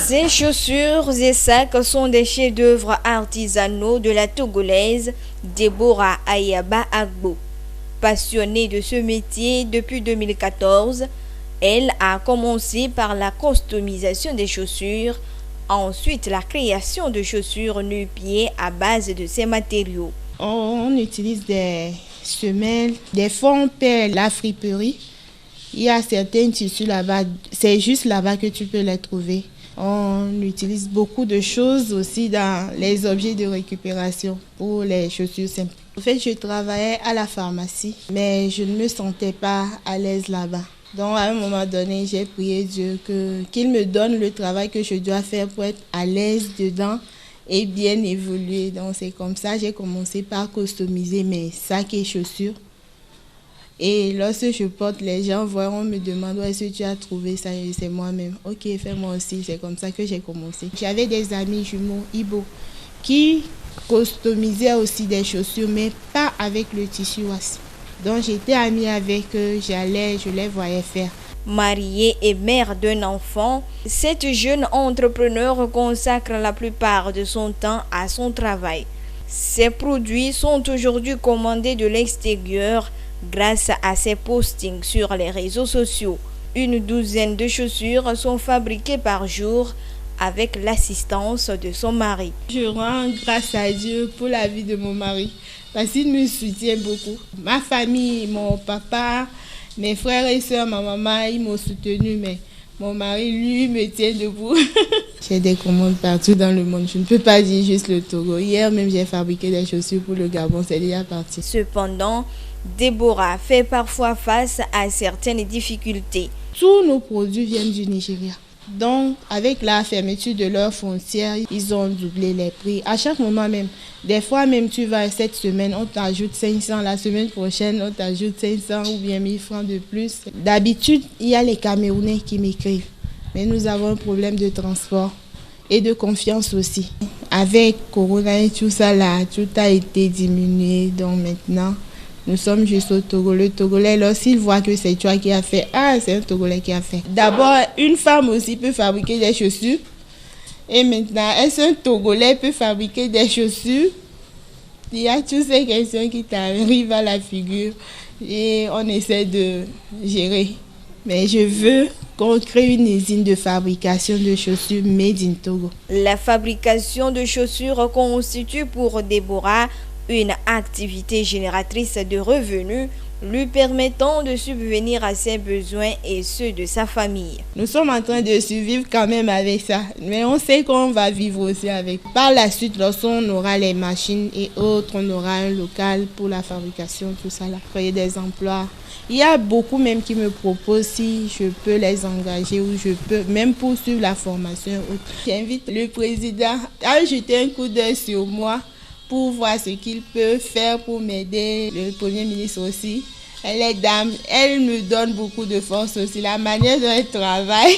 Ces chaussures et sacs sont des chefs-d'œuvre artisanaux de la Togolaise Deborah Ayaba Agbo. Passionnée de ce métier depuis 2014, elle a commencé par la customisation des chaussures, ensuite la création de chaussures nu-pieds à base de ces matériaux. On utilise des semelles, des fois on perd la friperie. Il y a certains tissus là-bas, c'est juste là-bas que tu peux les trouver. On utilise beaucoup de choses aussi dans les objets de récupération pour les chaussures simples. En fait, je travaillais à la pharmacie, mais je ne me sentais pas à l'aise là-bas. Donc, à un moment donné, j'ai prié Dieu qu'il me donne le travail que je dois faire pour être à l'aise dedans et bien évoluer. Donc, c'est comme ça que j'ai commencé par customiser mes sacs et chaussures. Et lorsque je porte, les gens voient, on me demande où est-ce que tu as trouvé ça, et c'est moi-même. Ok, fais-moi aussi, c'est comme ça que j'ai commencé. J'avais des amis jumeaux, Ibo, qui customisaient aussi des chaussures, mais pas avec le tissu wassi. Donc j'étais amie avec eux, je les voyais faire. Mariée et mère d'un enfant, cette jeune entrepreneur consacre la plupart de son temps à son travail. Ses produits sont aujourd'hui commandés de l'extérieur grâce à ses postings sur les réseaux sociaux. Une douzaine de chaussures sont fabriquées par jour avec l'assistance de son mari. Je rends grâce à Dieu pour la vie de mon mari parce qu'il me soutient beaucoup. Ma famille, mon papa, mes frères et sœurs, ma maman, ils m'ont soutenu, mais mon mari, lui, me tient debout. J'ai des commandes partout dans le monde. Je ne peux pas dire juste le Togo. Hier même, j'ai fabriqué des chaussures pour le Gabon. C'est déjà parti. Cependant, Deborah fait parfois face à certaines difficultés. Tous nos produits viennent du Nigeria. Donc, avec la fermeture de leurs frontières, ils ont doublé les prix. À chaque moment même, des fois même tu vas cette semaine, on t'ajoute 500, la semaine prochaine, on t'ajoute 500 ou bien 1000 francs de plus. D'habitude, il y a les Camerounais qui m'écrivent. Mais nous avons un problème de transport et de confiance aussi. Avec Corona et tout ça là, tout a été diminué. Donc maintenant, nous sommes juste au Togo. Le Togolais, lorsqu'il voit que c'est toi qui as fait, c'est un Togolais qui a fait. D'abord, une femme aussi peut fabriquer des chaussures. Et maintenant, est-ce qu'un Togolais peut fabriquer des chaussures? Il y a toutes ces questions qui t'arrivent à la figure et on essaie de gérer. Mais je veux qu'on crée une usine de fabrication de chaussures made in Togo. La fabrication de chaussures constitue pour Deborah une activité génératrice de revenus lui permettant de subvenir à ses besoins et ceux de sa famille. Nous sommes en train de survivre quand même avec ça, mais on sait qu'on va vivre aussi avec. Par la suite, lorsqu'on aura les machines et autres, on aura un local pour la fabrication, tout ça là, créer des emplois. Il y a beaucoup même qui me proposent si je peux les engager ou je peux même poursuivre la formation. J'invite le président à jeter un coup d'œil sur moi pour voir ce qu'il peut faire pour m'aider. Le Premier ministre aussi. Elle est dame, elle me donne beaucoup de force aussi. La manière dont elle travaille,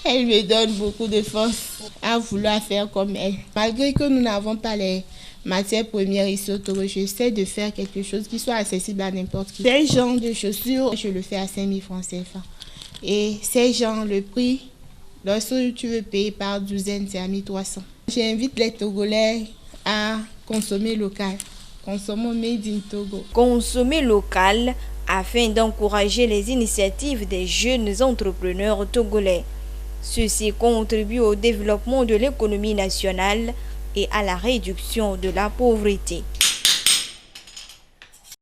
elle me donne beaucoup de force à vouloir faire comme elle. Malgré que nous n'avons pas les matières premières ici au Togo, j'essaie de faire quelque chose qui soit accessible à n'importe qui. Ces genres de chaussures, je le fais à 5 000 francs CFA. Et ces genres, le prix, lorsque tu veux payer par douzaine, c'est à 1 300. J'invite les Togolais à consommer local. Consommons made in Togo. Consommer local afin d'encourager les initiatives des jeunes entrepreneurs togolais. Ceci contribue au développement de l'économie nationale et à la réduction de la pauvreté.